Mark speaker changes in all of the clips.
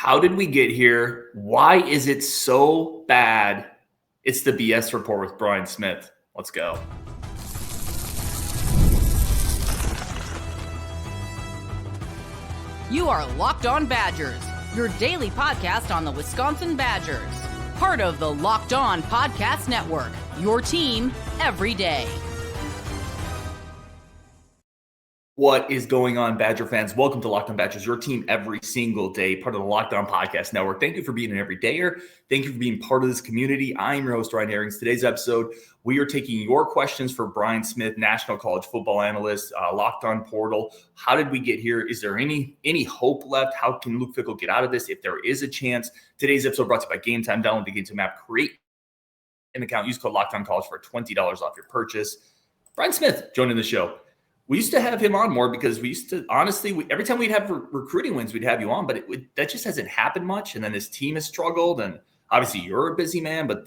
Speaker 1: How did we get here? Why is it so bad? It's the BS Report with Brian Smith. Let's go.
Speaker 2: You are Locked On Badgers, your daily podcast on the Wisconsin Badgers. Part of the Locked On Podcast Network, your team every day.
Speaker 1: What is going on, Badger fans? Welcome to Locked On Badgers, your team every single day, part of the Locked On Podcast Network. Thank you for being an everydayer. Thank you for being part of this community. I'm your host, Ryan Herrings. Today's episode, we are taking your questions for Brian Smith, National College Football Analyst, Locked On Portal. How did we get here? Is there any hope left? How can Luke Fickell get out of this if there is a chance? Today's episode brought to you by Gametime. Download the Gametime app, create an account, use code Locked On College for $20 off your purchase. Brian Smith joining the show. We used to have him on more because we used to, honestly, every time we'd have recruiting wins, we'd have you on, but that just hasn't happened much. And then his team has struggled. And obviously you're a busy man, but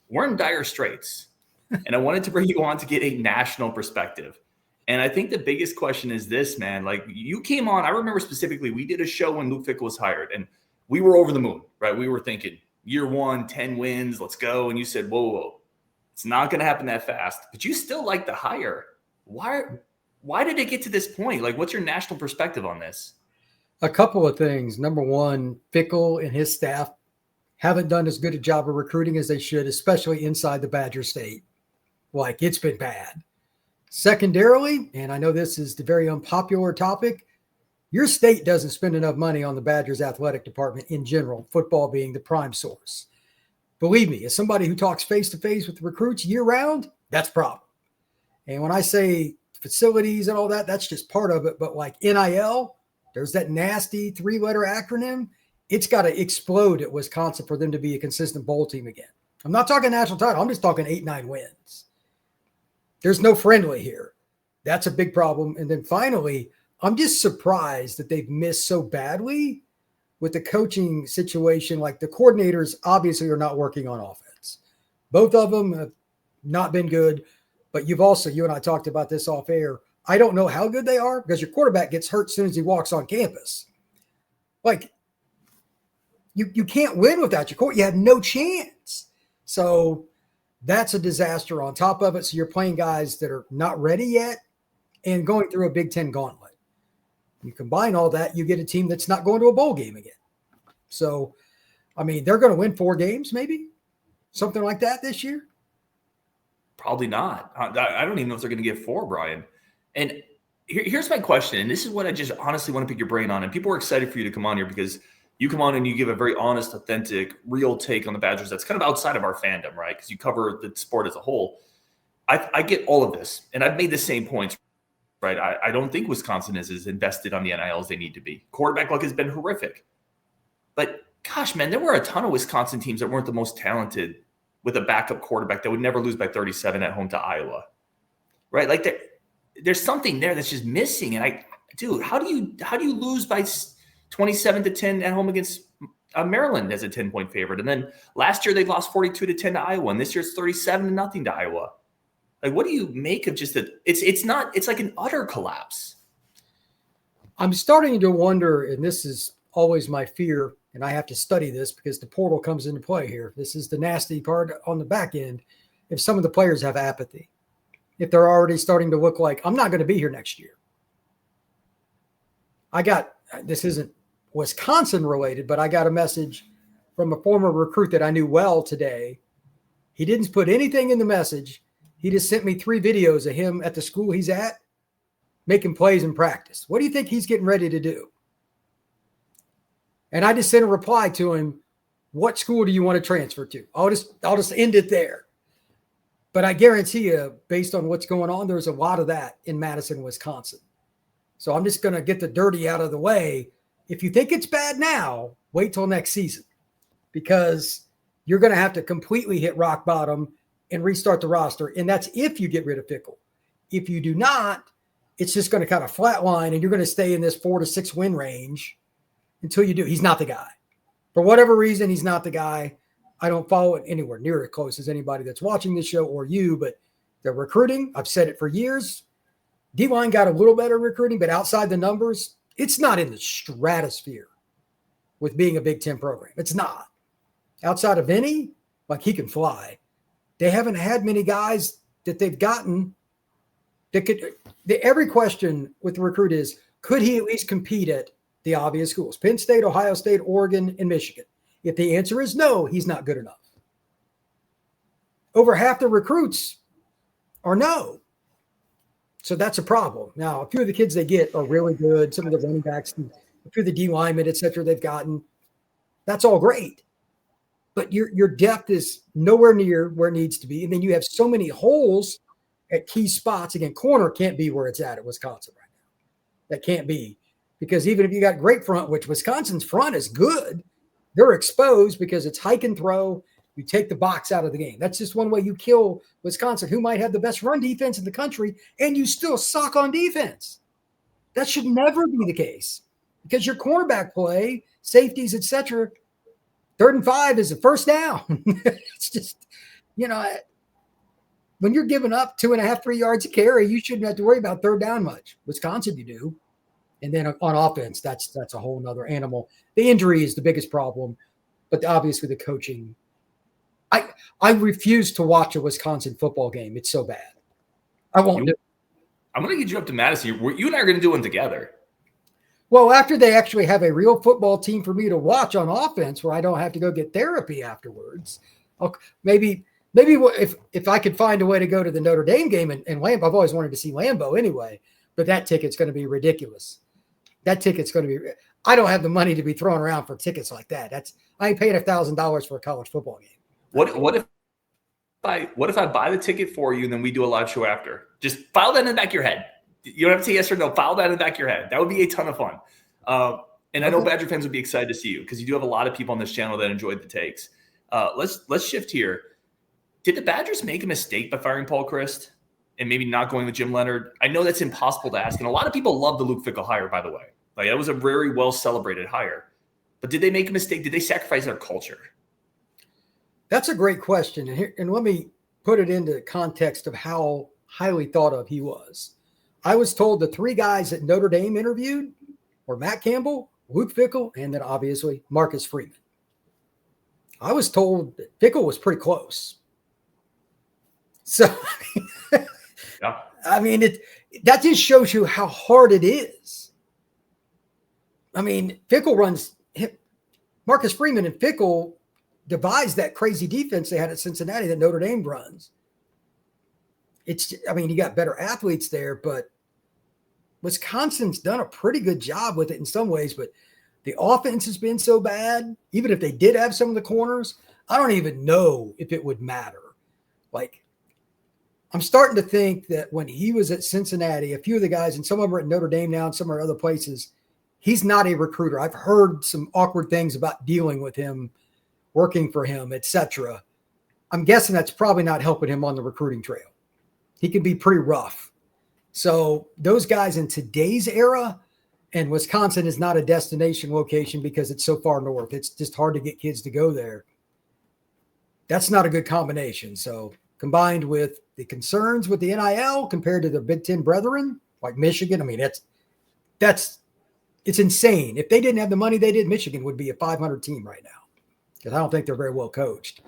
Speaker 1: we're in dire straits. And I wanted to bring you on to get a national perspective. And I think the biggest question is this, man. Like, you came on, I remember specifically, we did a show when Luke Fickell was hired and we were over the moon, right? We were thinking year one, 10 wins, let's go. And you said, whoa, it's not going to happen that fast, but you still like the hire. Why did it get to this point? Like, what's your national perspective on this?
Speaker 3: A couple of things. Number one, Fickell and his staff haven't done as good a job of recruiting as they should, especially inside the Badger State. Like, it's been bad. Secondarily, and I know this is the very unpopular topic, your state doesn't spend enough money on the Badgers athletic department in general, football being the prime source. Believe me, as somebody who talks face-to-face with recruits year-round, that's a problem. And when I say facilities and all that, that's just part of it. But like NIL, there's that nasty 3-letter acronym. It's got to explode at Wisconsin for them to be a consistent bowl team again. I'm not talking national title. I'm just talking 8-9 wins. There's no friendly here. That's a big problem. And then finally, I'm just surprised that they've missed so badly with the coaching situation. Like, the coordinators obviously are not working on offense. Both of them have not been good. But you and I talked about this off air. I don't know how good they are because your quarterback gets hurt as soon as he walks on campus. Like, you can't win without your quarterback. You have no chance. So that's a disaster on top of it. So you're playing guys that are not ready yet and going through a Big Ten gauntlet. You combine all that, you get a team that's not going to a bowl game again. So, I mean, they're going to win 4 games, maybe something like that this year.
Speaker 1: Probably not. I don't even know if they're going to get 4, Brian. And here's my question. And this is what I just honestly want to pick your brain on. And people are excited for you to come on here because you come on and you give a very honest, authentic, real take on the Badgers that's kind of outside of our fandom, right? Because you cover the sport as a whole. I get all of this. And I've made the same points, right? I don't think Wisconsin is as invested on the NIL as they need to be. Quarterback luck has been horrific. But gosh, man, there were a ton of Wisconsin teams that weren't the most talented with a backup quarterback that would never lose by 37 at home to Iowa, right? Like, there's something there that's just missing. And how do you lose by 27-10 at home against Maryland as a 10-point favorite? And then last year they lost 42-10 to Iowa, and this year it's 37-0 to Iowa. Like, what do you make of just it's like an utter collapse.
Speaker 3: I'm starting to wonder, and this is always my fear, and I have to study this because the portal comes into play here. This is the nasty part on the back end. If some of the players have apathy, if they're already starting to look like, I'm not going to be here next year. This isn't Wisconsin related, but I got a message from a former recruit that I knew well today. He didn't put anything in the message. He just sent me 3 videos of him at the school he's at making plays in practice. What do you think he's getting ready to do? And I just sent a reply to him, what school do you want to transfer to? I'll just end it there. But I guarantee you, based on what's going on, there's a lot of that in Madison, Wisconsin. So I'm just going to get the dirty out of the way. If you think it's bad now, wait till next season because you're going to have to completely hit rock bottom and restart the roster. And that's if you get rid of Fickell. If you do not, it's just going to kind of flatline and you're going to stay in this 4 to 6 win range until you do. He's not the guy. For whatever reason, he's not the guy. I don't follow it anywhere near as close as anybody that's watching this show or you, but they're recruiting. I've said it for years. D-line got a little better recruiting, but outside the numbers, it's not in the stratosphere with being a Big Ten program. It's not. Outside of Vinny, like he can fly. They haven't had many guys that they've gotten that could. Every question with the recruit is, could he at least compete at the obvious schools? Penn State, Ohio State, Oregon, and Michigan. If the answer is no, he's not good enough. Over half the recruits are no. So that's a problem. Now, a few of the kids they get are really good. Some of the running backs, a few of the D linemen, et cetera, they've gotten. That's all great. But your depth is nowhere near where it needs to be. And then you have so many holes at key spots. Again, corner can't be where it's at Wisconsin right now. That can't be. Because even if you got great front, which Wisconsin's front is good, they're exposed because it's hike and throw. You take the box out of the game. That's just one way you kill Wisconsin, who might have the best run defense in the country, and you still suck on defense. That should never be the case because your cornerback play, safeties, et cetera, 3rd and 5 is the first down. It's just, when you're giving up 2.5, 3 yards a carry, you shouldn't have to worry about 3rd down much. Wisconsin, you do. And then on offense, that's a whole nother animal. The injury is the biggest problem, but obviously the coaching. I refuse to watch a Wisconsin football game. It's so bad. I won't do it.
Speaker 1: I'm going to get you up to Madison. You and I are going to do one together. Well,
Speaker 3: after they actually have a real football team for me to watch on offense where I don't have to go get therapy afterwards, maybe if I could find a way to go to the Notre Dame game and Lambeau, I've always wanted to see Lambeau anyway, but that ticket's going to be ridiculous. That ticket's going to be – I don't have the money to be throwing around for tickets like that. I ain't paying $1,000 for a college football game.
Speaker 1: What if I buy the ticket for you and then we do a live show after? Just file that in the back of your head. You don't have to say yes or no. File that in the back of your head. That would be a ton of fun. And I know Badger fans would be excited to see you because you do have a lot of people on this channel that enjoyed the takes. Let's shift here. Did the Badgers make a mistake by firing Paul Chryst and maybe not going with Jim Leonard? I know that's impossible to ask, and a lot of people love the Luke Fickell hire, by the way. Like, that was a very well-celebrated hire. But did they make a mistake? Did they sacrifice their culture?
Speaker 3: That's a great question. And let me put it into context of how highly thought of he was. I was told the 3 guys that Notre Dame interviewed were Matt Campbell, Luke Fickell, and then obviously Marcus Freeman. I was told that Fickell was pretty close. So,
Speaker 1: yeah.
Speaker 3: I mean, that just shows you how hard it is. I mean, Marcus Freeman and Fickell devised that crazy defense they had at Cincinnati that Notre Dame runs. You got better athletes there, but Wisconsin's done a pretty good job with it in some ways, but the offense has been so bad. Even if they did have some of the corners, I don't even know if it would matter. Like, I'm starting to think that when he was at Cincinnati, a few of the guys, and some of them are at Notre Dame now and some are other places, he's not a recruiter. I've heard some awkward things about dealing with him, working for him, etc. I'm guessing that's probably not helping him on the recruiting trail. He can be pretty rough. So those guys in today's era, and Wisconsin is not a destination location because it's so far north. It's just hard to get kids to go there. That's not a good combination. So combined with the concerns with the NIL compared to the Big Ten brethren, like Michigan, I mean, it's insane. If they didn't have the money they did, Michigan would be a 500 team right now because I don't think they're very well coached.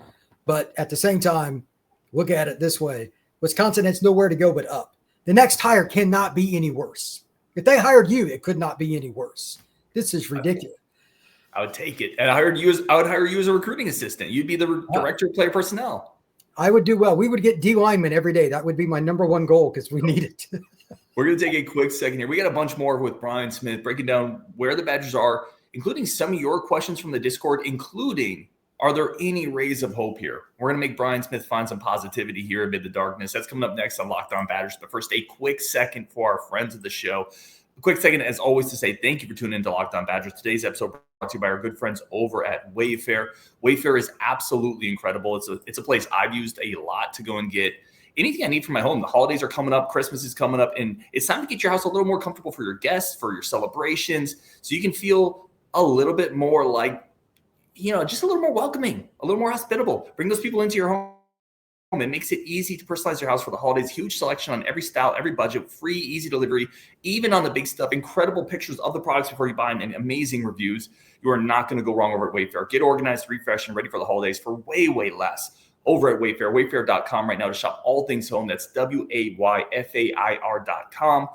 Speaker 3: But at the same time, look at it this way. Wisconsin has nowhere to go but up. The next hire cannot be any worse. If they hired you, it could not be any worse. This is ridiculous.
Speaker 1: I would take it. And I would hire you as a recruiting assistant. You'd be the director of player personnel.
Speaker 3: I would do well. We would get D linemen every day. That would be my number one goal because we need it.
Speaker 1: We're going to take a quick second here. We got a bunch more with Brian Smith breaking down where the Badgers are, including some of your questions from the Discord, including, are there any rays of hope here? We're going to make Brian Smith find some positivity here amid the darkness. That's coming up next on Locked On Badgers. But first, a quick second for our friends of the show. A quick second, as always, to say thank you for tuning into Locked On Badgers. Today's episode brought to you by our good friends over at Wayfair. Wayfair is absolutely incredible. It's a place I've used a lot to go and get anything I need for my home. The holidays are coming up. Christmas is coming up. And it's time to get your house a little more comfortable for your guests, for your celebrations, so you can feel a little bit more like, just a little more welcoming, a little more hospitable. Bring those people into your home It makes it easy to personalize your house for the holidays. Huge selection on every style, every budget, free, easy delivery, even on the big stuff. Incredible pictures of the products before you buy them and amazing reviews. You are not going to go wrong over at Wayfair. Get organized, refreshed, and ready for the holidays for way, way less. Over at Wayfair, wayfair.com right now to shop all things home. That's WAYFAIR.com.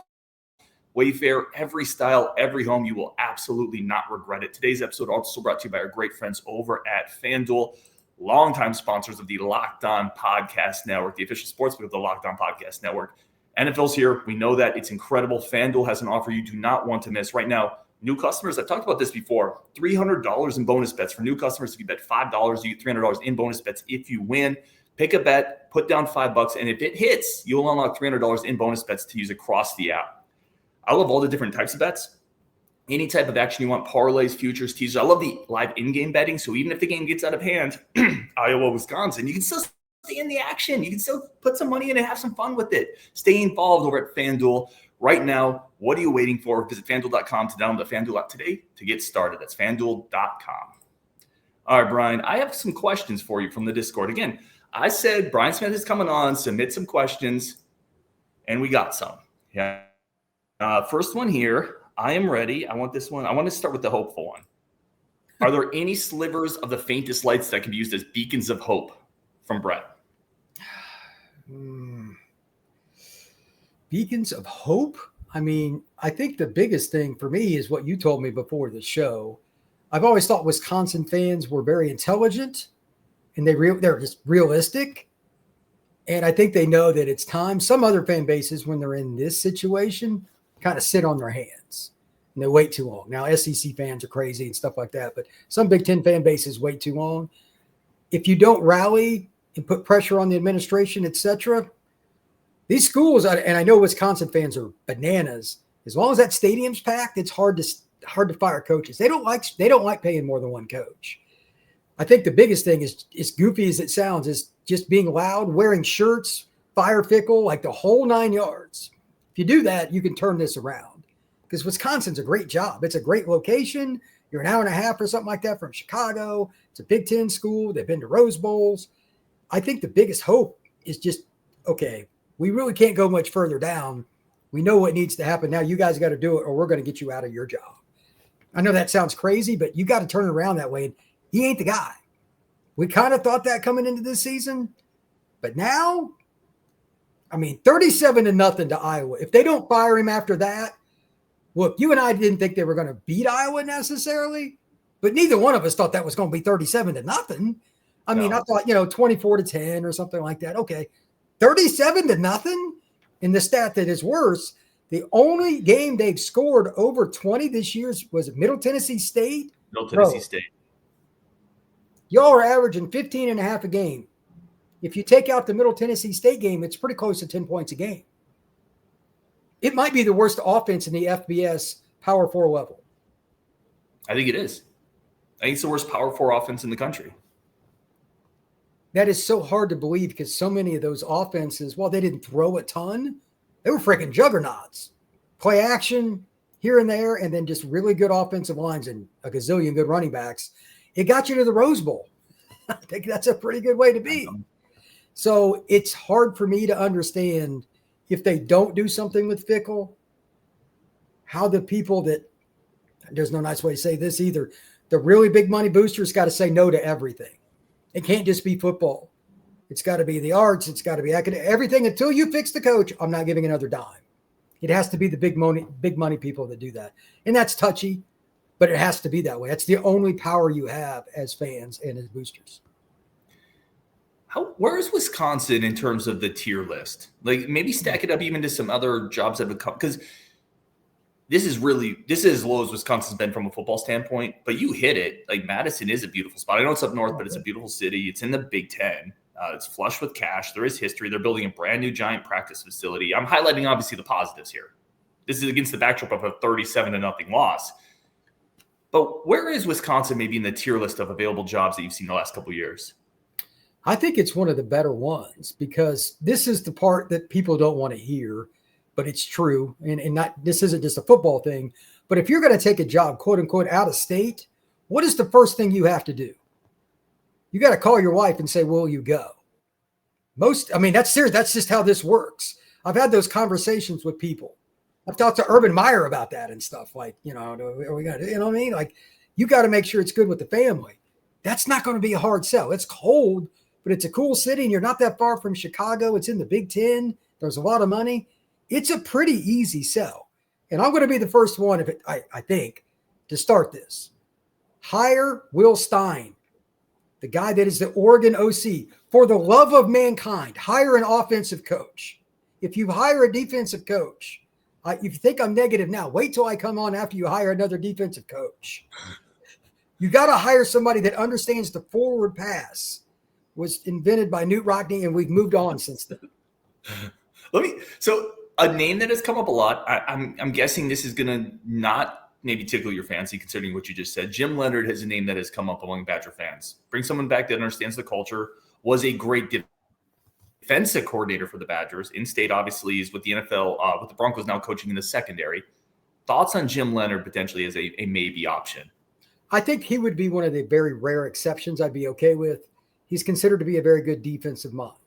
Speaker 1: Wayfair, every style, every home. You will absolutely not regret it. Today's episode also brought to you by our great friends over at FanDuel, longtime sponsors of the Locked On Podcast Network, the official sportsbook of the Locked On Podcast Network. NFL's here. We know that. It's incredible. FanDuel has an offer you do not want to miss. Right now, new customers, I've talked about this before, $300 in bonus bets. For new customers, if you bet $5, you get $300 in bonus bets if you win. Pick a bet, put down $5, and if it hits, you'll unlock $300 in bonus bets to use across the app. I love all the different types of bets. Any type of action you want, parlays, futures, teasers. I love the live in-game betting. So even if the game gets out of hand, Iowa, Wisconsin, you can still stay in the action. You can still put some money in and have some fun with it. Stay involved over at FanDuel. Right now, what are you waiting for? Visit FanDuel.com to download the FanDuel app today to get started. That's FanDuel.com. All right, Brian, I have some questions for you from the Discord. Again, I said Brian Smith is coming on. Submit some questions, and we got some. Yeah. First one here. I am ready. I want this one. I want to start with the hopeful one. Are there any slivers of the faintest lights that can be used as beacons of hope? From Brett.
Speaker 3: Beacons of hope? I mean, I think the biggest thing for me is what you told me before the show. I've always thought Wisconsin fans were very intelligent and they're just realistic. And I think they know that it's time. Some other fan bases, when they're in this situation, kind of sit on their hands and they wait too long. Now, SEC fans are crazy and stuff like that, but some Big Ten fan bases wait too long. If you don't rally and put pressure on the administration, etc., these schools, and I know Wisconsin fans are bananas. As long as that stadium's packed, it's hard to fire coaches. They don't like paying more than one coach. I think the biggest thing is, as goofy as it sounds, is just being loud, wearing shirts, fire Fickell, like the whole 9 yards. If you do that, you can turn this around, because Wisconsin's a great job. It's a great location. You're an hour and a half or something like that from Chicago. It's a Big Ten school. They've been to Rose Bowls. I think the biggest hope is just, okay, we really can't go much further down. We know what needs to happen. Now you guys got to do it or we're going to get you out of your job. I know that sounds crazy, but you got to turn it around that way. He ain't the guy. We kind of thought that coming into this season, but now, I mean, 37-0 to Iowa. If they don't fire him after that, look, you and I didn't think they were going to beat Iowa necessarily, but neither one of us thought that was going to be 37-0. I mean, I thought, 24-10 or something like that. Okay. 37-0. And the stat that is worse, the only game they've scored over 20 this year was Middle Tennessee State.
Speaker 1: Middle Tennessee State.
Speaker 3: Y'all are averaging 15.5 a game. If you take out the Middle Tennessee State game, it's pretty close to 10 points a game. It might be the worst offense in the FBS Power 4 level.
Speaker 1: I think it is. I think it's the worst Power 4 offense in the country.
Speaker 3: That is so hard to believe, because so many of those offenses, while they didn't throw a ton, they were freaking juggernauts. Play action here and there, and then just really good offensive lines and a gazillion good running backs. It got you to the Rose Bowl. I think that's a pretty good way to be. So it's hard for me to understand, if they don't do something with Fickell, how the people that, there's no nice way to say this either, the really big money boosters got to say no to everything. It can't just be football. It's got to be the arts. It's got to be everything. Until you fix the coach, I'm not giving another dime. It has to be the big money people that do that. And that's touchy, but it has to be that way. That's the only power you have as fans and as boosters.
Speaker 1: Where is Wisconsin in terms of the tier list? Like, maybe stack it up even to some other jobs that have come, because this is as low as Wisconsin's been from a football standpoint, but you hit it. Like, Madison is a beautiful spot. I know it's up north, but it's a beautiful city. It's in the Big Ten. It's flush with cash. There is history. They're building a brand new giant practice facility. I'm highlighting, obviously, the positives here. This is against the backdrop of a 37-0 loss. But where is Wisconsin maybe in the tier list of available jobs that you've seen the last couple of years?
Speaker 3: I think it's one of the better ones, because this is the part that people don't want to hear, but it's true. And this isn't just a football thing, but if you're going to take a job, quote unquote, out of state, what is the first thing you have to do? You got to call your wife and say, will you go? That's serious. That's just how this works. I've had those conversations with people. I've talked to Urban Meyer about that and stuff. Like, we got to, you know what I mean? Like, you got to make sure it's good with the family. That's not going to be a hard sell. It's cold, but it's a cool city, and you're not that far from Chicago. It's in the Big Ten. There's a lot of money. It's a pretty easy sell. And I'm going to be the first one, I think, to start this. Hire Will Stein, the guy that is the Oregon OC. For the love of mankind, hire an offensive coach. If you hire a defensive coach, if you think I'm negative now, wait till I come on after you hire another defensive coach. You got to hire somebody that understands the forward pass was invented by Newt Rockne, and we've moved on since then.
Speaker 1: So a name that has come up a lot, I'm guessing this is going to not maybe tickle your fancy considering what you just said. Jim Leonhard is a name that has come up among Badger fans. Bring someone back that understands the culture, was a great defensive coordinator for the Badgers. In-state, obviously, is with the NFL, with the Broncos now coaching in the secondary. Thoughts on Jim Leonhard potentially as a maybe option?
Speaker 3: I think he would be one of the very rare exceptions I'd be okay with. He's considered to be a very good defensive mind.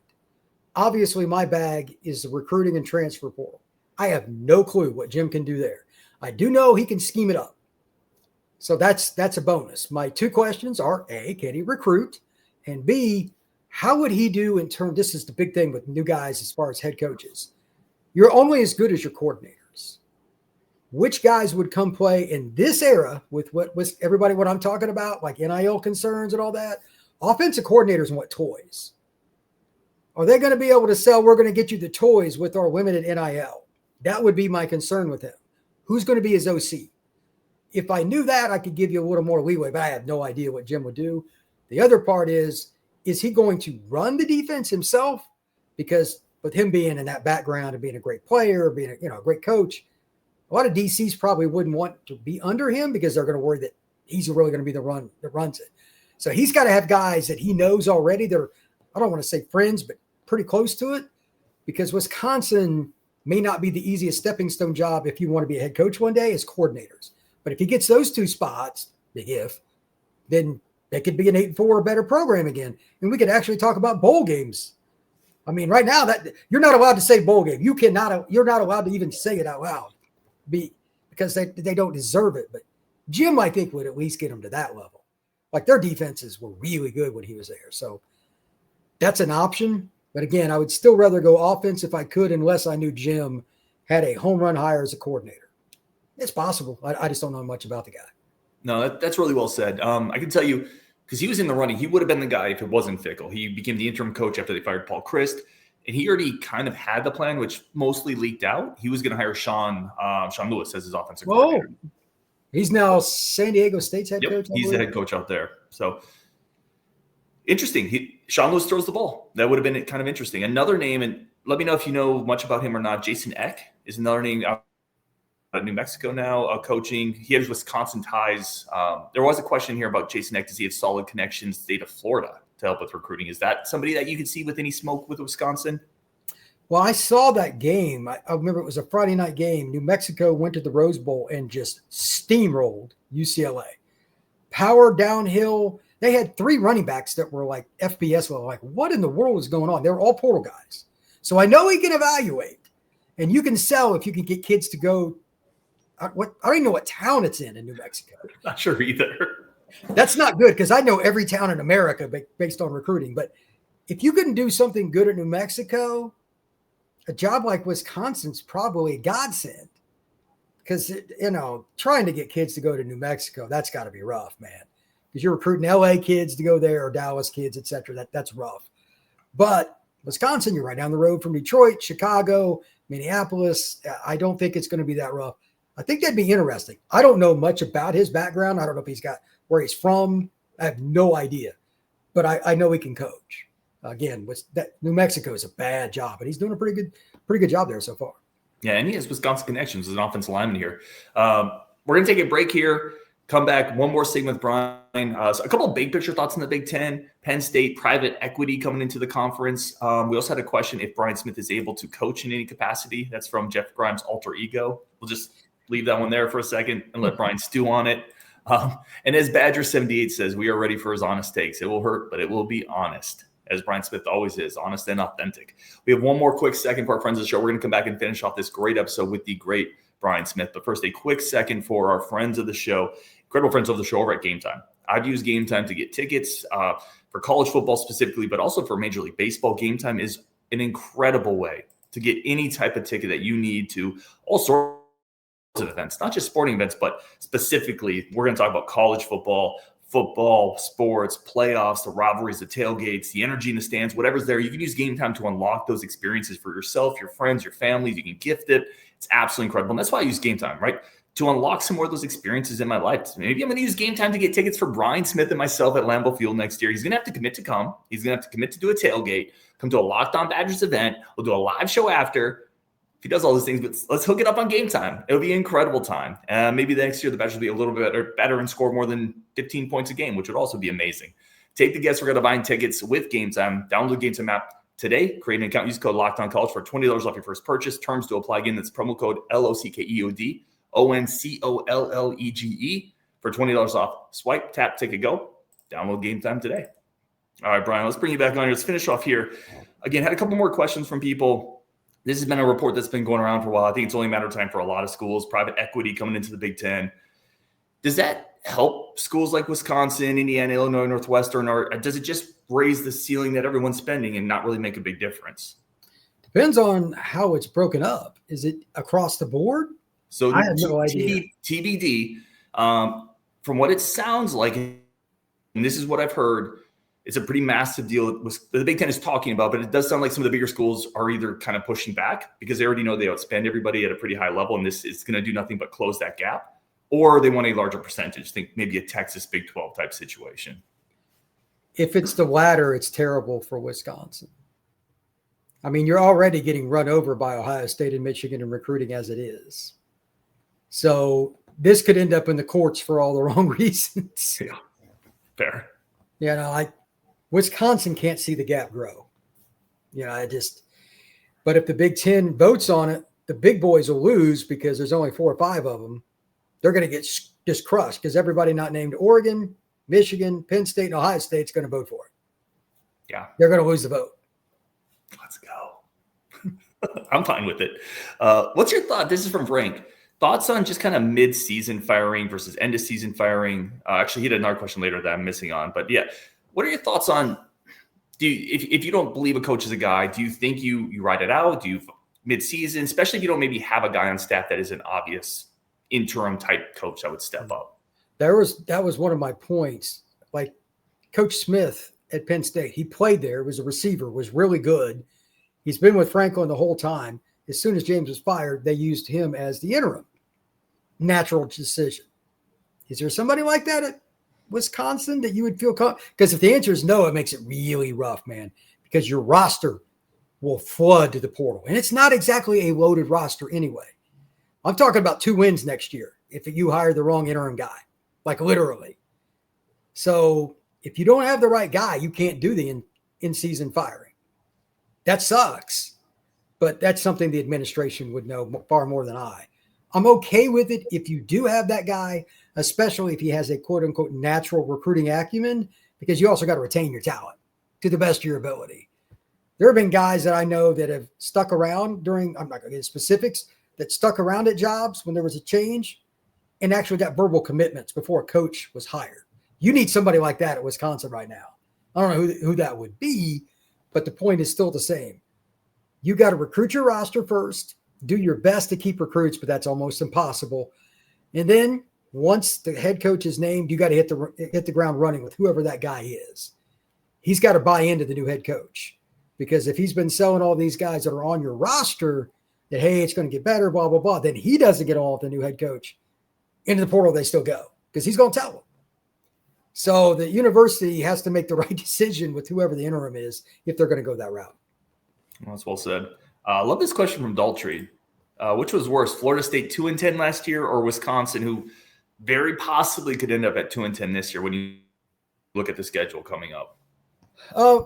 Speaker 3: Obviously, my bag is the recruiting and transfer portal. I have no clue what Jim can do there. I do know he can scheme it up. So that's a bonus. My two questions are, A, can he recruit? And B, how would he do in terms, this is the big thing with new guys as far as head coaches. You're only as good as your coordinators. Which guys would come play in this era with what I'm talking about, like NIL concerns and all that? Offensive coordinators want toys. Are they going to be able to sell, we're going to get you the toys with our limited NIL? That would be my concern with him. Who's going to be his OC? If I knew that, I could give you a little more leeway, but I have no idea what Jim would do. The other part is he going to run the defense himself? Because with him being in that background and being a great player, being a great coach, a lot of DCs probably wouldn't want to be under him because they're going to worry that he's really going to be the one that runs it. So he's got to have guys that he knows already. They're, I don't want to say friends, but pretty close to it, because Wisconsin may not be the easiest stepping stone job if you want to be a head coach one day as coordinators. But if he gets those two spots, big if, then they could be an 8-4 or better program again. And we could actually talk about bowl games. I mean, right now that you're not allowed to say bowl game. You're not allowed to even say it out loud because they don't deserve it. But Jim, I think, would at least get them to that level. Like, their defenses were really good when he was there. So that's an option. But again, I would still rather go offense if I could, unless I knew Jim had a home run hire as a coordinator. It's possible. I just don't know much about the guy.
Speaker 1: No, that's really well said. I can tell you, because he was in the running, he would have been the guy if it wasn't Fickell. He became the interim coach after they fired Paul Christ, and he already kind of had the plan, which mostly leaked out. He was going to hire Sean Lewis as his offensive coordinator.
Speaker 3: He's now San Diego State's head coach.
Speaker 1: He's the head coach out there. So interesting. Sean Lewis throws the ball. That would have been kind of interesting. Another name, and let me know if you know much about him or not. Jason Eck is another name out of New Mexico now, coaching. He has Wisconsin ties. There was a question here about Jason Eck. Does he have solid connections to the state of Florida to help with recruiting? Is that somebody that you could see with any smoke with Wisconsin?
Speaker 3: Well, I saw that game. I remember it was a Friday night game. New Mexico went to the Rose Bowl and just steamrolled UCLA. Power downhill. They had 3 running backs that were like FBS level. Like, what in the world is going on? They were all portal guys. So I know he can evaluate. And you can sell if you can get kids to go. I don't even know what town it's in New Mexico.
Speaker 1: Not sure either.
Speaker 3: That's not good because I know every town in America based on recruiting. But if you can do something good at New Mexico, a job like Wisconsin's probably a godsend, because, trying to get kids to go to New Mexico, that's got to be rough, man, because you're recruiting LA kids to go there or Dallas kids, et cetera. That's rough. But Wisconsin, you're right down the road from Detroit, Chicago, Minneapolis. I don't think it's going to be that rough. I think that'd be interesting. I don't know much about his background. I don't know if he's got where he's from. I have no idea, but I know he can coach. Again, New Mexico is a bad job, but he's doing a pretty good job there so far.
Speaker 1: Yeah, and he has Wisconsin connections as an offensive lineman here. We're going to take a break here. Come back, one more segment with Brian. So a couple of big picture thoughts in the Big Ten. Penn State, private equity coming into the conference. We also had a question if Brian Smith is able to coach in any capacity. That's from Jeff Grimes' alter ego. We'll just leave that one there for a second and let Brian stew on it. And as Badger78 says, we are ready for his honest takes. It will hurt, but it will be honest. as Brian Smith always is, honest and authentic. We have one more quick second for our friends of the show. We're going to come back and finish off this great episode with the great Brian Smith. But first, a quick second for our friends of the show, incredible friends of the show over at Gametime. I've used Gametime to get tickets for college football specifically, but also for Major League Baseball. Gametime is an incredible way to get any type of ticket that you need to all sorts of events, not just sporting events, but specifically, we're going to talk about college football, sports, playoffs, the rivalries, the tailgates, the energy in the stands, whatever's there. You can use Gametime to unlock those experiences for yourself, your friends, your families. You can gift it. It's absolutely incredible. And that's why I use Gametime, right? To unlock some more of those experiences in my life. Maybe I'm going to use Gametime to get tickets for Brian Smith and myself at Lambeau Field next year. He's going to have to commit to come. He's going to have to commit to do a tailgate, come to a Locked On Badgers event. We'll do a live show after. If he does all those things, but let's hook it up on Gametime. It'll be an incredible time. Maybe the next year the Badgers will be a little bit better and score more than 15 points a game, which would also be amazing. Take the guess. We're going to buy tickets with Gametime. Download the Gametime app today. Create an account. Use code LOCKEDONCollege for $20 off your first purchase. Terms to apply. Again, that's promo code LOCKEOD ONCOLLEGE for $20 off. Swipe, tap, take a go. Download Gametime today. All right, Brian, let's bring you back on here. Let's finish off here. Again, had a couple more questions from people. This has been a report that's been going around for a while. I think it's only a matter of time for a lot of schools, private equity coming into the Big Ten. Does that help schools like Wisconsin, Indiana, Illinois, Northwestern, or does it just raise the ceiling that everyone's spending and not really make a big difference?
Speaker 3: Depends on how it's broken up. Is it across the board?
Speaker 1: So
Speaker 3: I have no idea.
Speaker 1: TBD, from what it sounds like, and this is what I've heard, it's a pretty massive deal the Big Ten is talking about, but it does sound like some of the bigger schools are either kind of pushing back because they already know they outspend everybody at a pretty high level, and this is going to do nothing but close that gap, or they want a larger percentage. Think maybe a Texas Big 12 type situation.
Speaker 3: If it's the latter, it's terrible for Wisconsin. I mean, you're already getting run over by Ohio State and Michigan in recruiting as it is. So this could end up in the courts for all the wrong reasons.
Speaker 1: Yeah, fair.
Speaker 3: Wisconsin can't see the gap grow. But if the Big Ten votes on it, the big boys will lose because there's only 4 or 5 of them. They're going to get just crushed because everybody not named Oregon, Michigan, Penn State, and Ohio State's going to vote for it.
Speaker 1: Yeah.
Speaker 3: They're going to lose the vote.
Speaker 1: Let's go. I'm fine with it. What's your thought? This is from Frank. Thoughts on just kind of mid-season firing versus end-of-season firing? Actually, he had another question later that I'm missing on. But, yeah, what are your thoughts on if you don't believe a coach is a guy, do you think you ride it out? Do you mid-season, especially if you don't maybe have a guy on staff that is an obvious interim-type coach that would step up? That
Speaker 3: was one of my points. Like Coach Smith at Penn State, he played there, was a receiver, was really good. He's been with Franklin the whole time. As soon as James was fired, they used him as the interim. Natural decision. Is there somebody like that at Wisconsin that you would feel because if the answer is no, it makes it really rough, man, because your roster will flood to the portal. And it's not exactly a loaded roster anyway. I'm talking about 2 wins next year if you hire the wrong interim guy, like literally. So if you don't have the right guy, you can't do the in-season firing. That sucks. But that's something the administration would know far more than I. I'm okay with it if you do have that guy, especially if he has a quote-unquote natural recruiting acumen, because you also got to retain your talent to the best of your ability. There have been guys that I know that have stuck around during, I'm not going to get specifics, that stuck around at jobs when there was a change and actually got verbal commitments before a coach was hired. You need somebody like that at Wisconsin right now. I don't know who that would be, but the point is still the same. You got to recruit your roster first, do your best to keep recruits, but that's almost impossible. And then once the head coach is named, you got to hit the ground running with whoever that guy is. He's got to buy into the new head coach, because if he's been selling all these guys that are on your roster that, hey, it's going to get better, blah, blah, blah, then he doesn't get all of the new head coach. Into the portal, they still go because he's going to tell them. So the university has to make the right decision with whoever the interim is if they're going to go that route.
Speaker 1: Well, that's well said. I love this question from Daltrey. Which was worse, Florida State 2-10 last year or Wisconsin, who very possibly could end up at 2-10 this year when you look at the schedule coming up?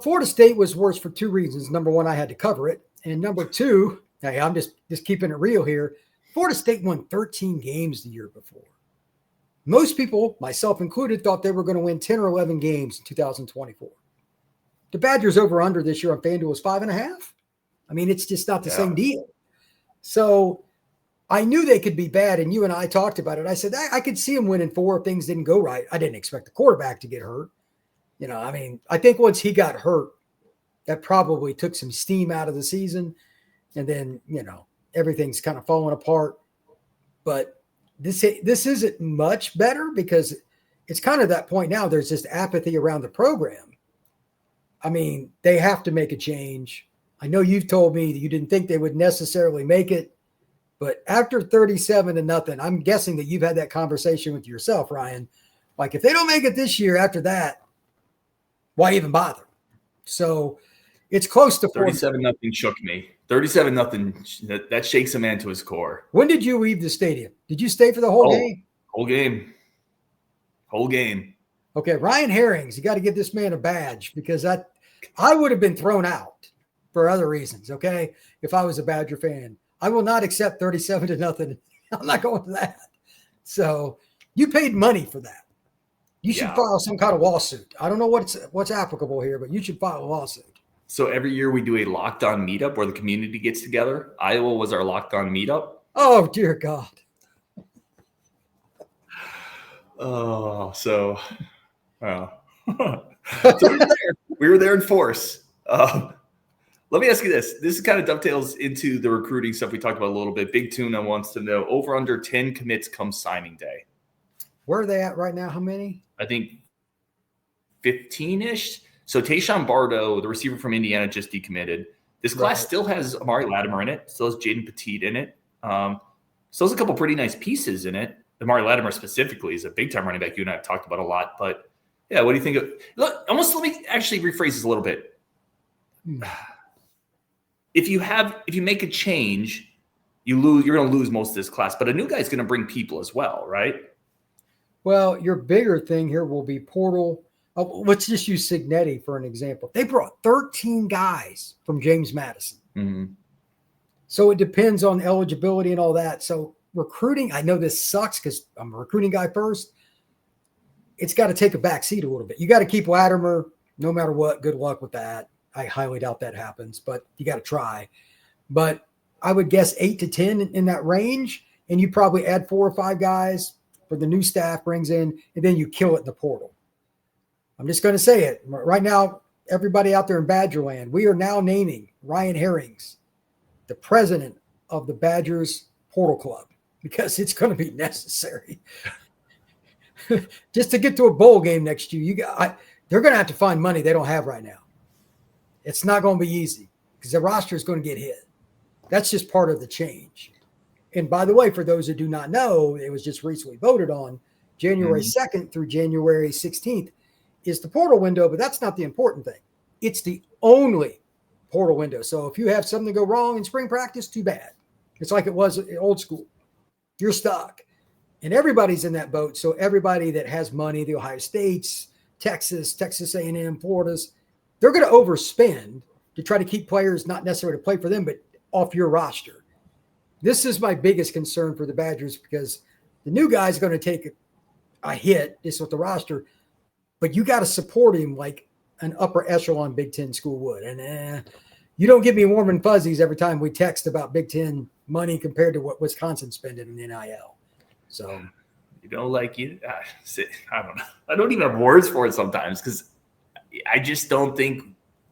Speaker 3: Florida State was worse for 2 reasons. Number one, I had to cover it. And number 2, hey, I'm just keeping it real here. Florida State won 13 games the year before. Most people, myself included, thought they were going to win 10 or 11 games in 2024. The Badgers over under this year on FanDuel was 5.5. I mean, it's just not the same deal. So I knew they could be bad, and you and I talked about it. I said, I could see them winning 4 if things didn't go right. I didn't expect the quarterback to get hurt. I mean, I think once he got hurt, that probably took some steam out of the season. And then, everything's kind of falling apart. But this isn't much better because it's kind of that point now. There's just apathy around the program. I mean, they have to make a change. I know you've told me that you didn't think they would necessarily make it. But after 37-0, I'm guessing that you've had that conversation with yourself, Ryan. Like, if they don't make it this year after that, why even bother? So it's close to
Speaker 1: 37-0 shook me. 37-0, that shakes a man to his core.
Speaker 3: When did you leave the stadium? Did you stay for the whole game?
Speaker 1: Whole game. Whole game.
Speaker 3: Okay, Ryan Herrings, you got to give this man a badge because I would have been thrown out for other reasons, okay, if I was a Badger fan. I will not accept 37-0. I'm not going to that. So you paid money for that. You should file some kind of lawsuit. I don't know what's applicable here, but you should file a lawsuit.
Speaker 1: So every year we do a Locked On meetup where the community gets together. Iowa was our Locked On meetup.
Speaker 3: Oh, dear God.
Speaker 1: Oh, so we were there in force. Let me ask you this. This kind of dovetails into the recruiting stuff we talked about a little bit. Big Tuna wants to know over under 10 commits come signing day.
Speaker 3: Where are they at right now? How many?
Speaker 1: I think 15-ish. So Tayshaun Bardo, the receiver from Indiana, just decommitted. This class still has Amari Latimer in it. Still has Jaden Petit in it. Still has a couple pretty nice pieces in it. Amari Latimer specifically is a big-time running back you and I have talked about a lot. But, yeah, what do you think of – let me actually rephrase this a little bit. If you make a change, you're going to lose most of this class. But a new guy's going to bring people as well, right?
Speaker 3: Well, your bigger thing here will be portal. Let's just use Signetti for an example. They brought 13 guys from James Madison.
Speaker 1: Mm-hmm.
Speaker 3: So it depends on eligibility and all that. So recruiting, I know this sucks because I'm a recruiting guy first. It's got to take a back seat a little bit. You got to keep Latimer no matter what. Good luck with that. I highly doubt that happens, but you got to try. But I would guess 8 to 10 in that range, and you probably add 4 or 5 guys for the new staff brings in, and then you kill it in the portal. I'm just going to say it. Right now, everybody out there in Badgerland, we are now naming Ryan Herrings the president of the Badgers Portal Club because it's going to be necessary. Just to get to a bowl game next year, they're going to have to find money they don't have right now. It's not going to be easy because the roster is going to get hit. That's just part of the change. And by the way, for those who do not know, it was just recently voted on January 2nd through January 16th is the portal window, but that's not the important thing. It's the only portal window. So if you have something go wrong in spring practice, too bad. It's like it was in old school. You're stuck. And everybody's in that boat. So everybody that has money, the Ohio States, Texas A&M, Florida's, they're going to overspend to try to keep players not necessarily to play for them, but off your roster. This is my biggest concern for the Badgers because the new guy's going to take a hit just with the roster, but you got to support him like an upper echelon Big Ten school would. And you don't give me warm and fuzzies every time we text about Big Ten money compared to what Wisconsin's spending in the NIL. So
Speaker 1: you don't like you. I don't know. I don't even have words for it sometimes because I just don't think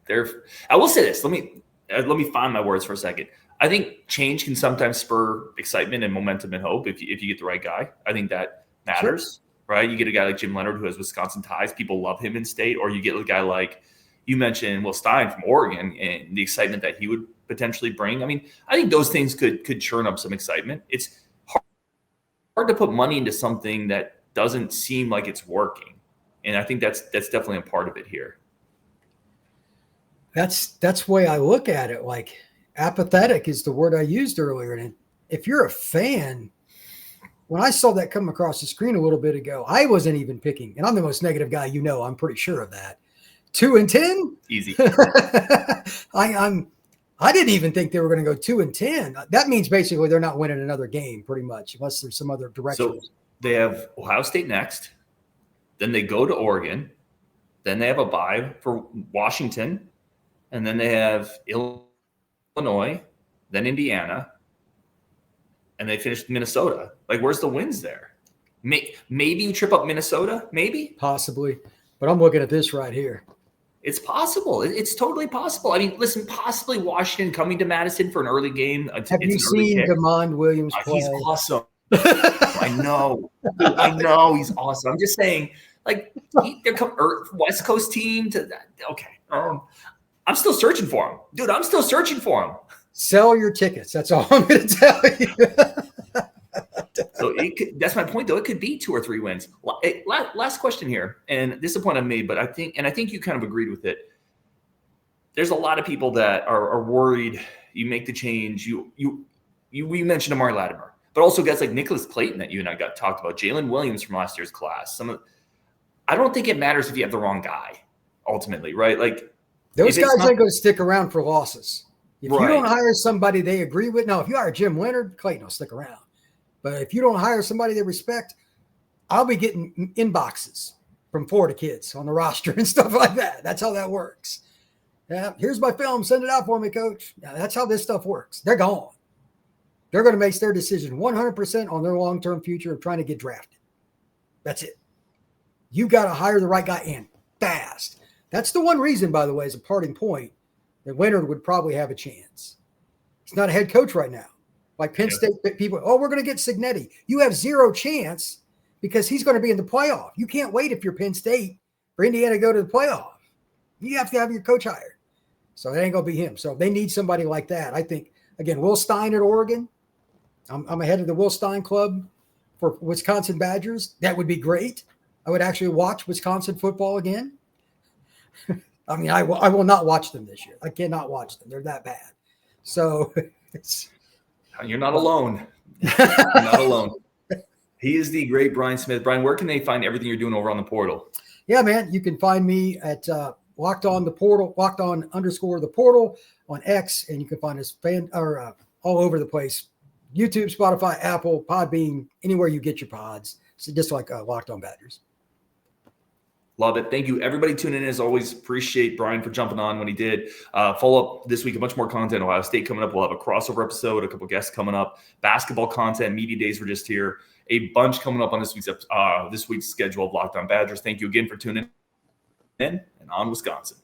Speaker 1: they're. I will say this. Let me find my words for a second. I think change can sometimes spur excitement and momentum and hope if you get the right guy. I think that matters, right? You get a guy like Jim Leonard who has Wisconsin ties. People love him in state. Or you get a guy like you mentioned, Will Stein from Oregon and the excitement that he would potentially bring. I mean, I think those things could churn up some excitement. It's hard to put money into something that doesn't seem like it's working. And I think that's definitely a part of it here.
Speaker 3: That's the way I look at it. Like apathetic is the word I used earlier. And if you're a fan, when I saw that come across the screen a little bit ago, I wasn't even picking, and I'm the most negative guy, I'm pretty sure of that. 2-10?
Speaker 1: Easy.
Speaker 3: I didn't even think they were going to go 2-10. That means basically they're not winning another game pretty much, unless there's some other direction.
Speaker 1: So they have Ohio State next. Then they go to Oregon. Then they have a bye for Washington. And then they have Illinois, then Indiana. And they finished Minnesota. Like, where's the wins there? Maybe you trip up Minnesota, maybe?
Speaker 3: Possibly. But I'm looking at this right here.
Speaker 1: It's possible. It's totally possible. I mean, listen, possibly Washington coming to Madison for an early game.
Speaker 3: Have you seen Demond Williams play?
Speaker 1: He's awesome. I know. He's awesome. I'm just saying, like, they're West Coast team to that. Okay. I'm still searching for him. Dude, I'm still searching for him.
Speaker 3: Sell your tickets. That's all I'm going to tell you.
Speaker 1: So that's my point, though. It could be 2 or 3 wins. Last question here, and this is a point I've made, but I think you kind of agreed with it. There's a lot of people that are worried. You make the change. We mentioned Amari Latimer, but also guys like Nicholas Clayton that you and I talked about, Jalen Williams from last year's class. I don't think it matters if you have the wrong guy, ultimately, right? Like
Speaker 3: those guys aren't going to stick around for losses. If
Speaker 1: right.
Speaker 3: You don't hire somebody they agree with, now if you hire Jim Leonard, Clayton will stick around. But if you don't hire somebody they respect, I'll be getting inboxes from Florida kids on the roster and stuff like that. That's how that works. Yeah, here's my film. Send it out for me, coach. Yeah, that's how this stuff works. They're gone. They're going to make their decision 100% on their long-term future of trying to get drafted. That's it. You got to hire the right guy and fast. That's the one reason, by the way, as a parting point, that Leonard would probably have a chance. He's not a head coach right now. Like Penn State people, we're going to get Cignetti. You have zero chance because he's going to be in the playoff. You can't wait if you're Penn State for Indiana to go to the playoff. You have to have your coach hired. So it ain't going to be him. So they need somebody like that. I think, again, Will Stein at Oregon. I'm ahead of the Will Stein Club for Wisconsin Badgers. That would be great. I would actually watch Wisconsin football again. I mean, I will not watch them this year. I cannot watch them. They're that bad. So
Speaker 1: you're not alone. You're not alone. He is the great Brian Smith. Brian, where can they find everything you're doing over on the portal?
Speaker 3: Yeah, man. You can find me at Locked On the Portal, Locked On _ the Portal on X, and you can find us all over the place. YouTube, Spotify, Apple, Podbean, anywhere you get your pods. So just like Locked On Badgers.
Speaker 1: Love it. Thank you. Everybody tuning in as always. Appreciate Brian for jumping on when he did. Follow up this week, a bunch more content. Ohio State coming up. We'll have a crossover episode, a couple guests coming up. Basketball content, media days were just here. A bunch coming up on this week's schedule of Locked On Badgers. Thank you again for tuning in, and on Wisconsin.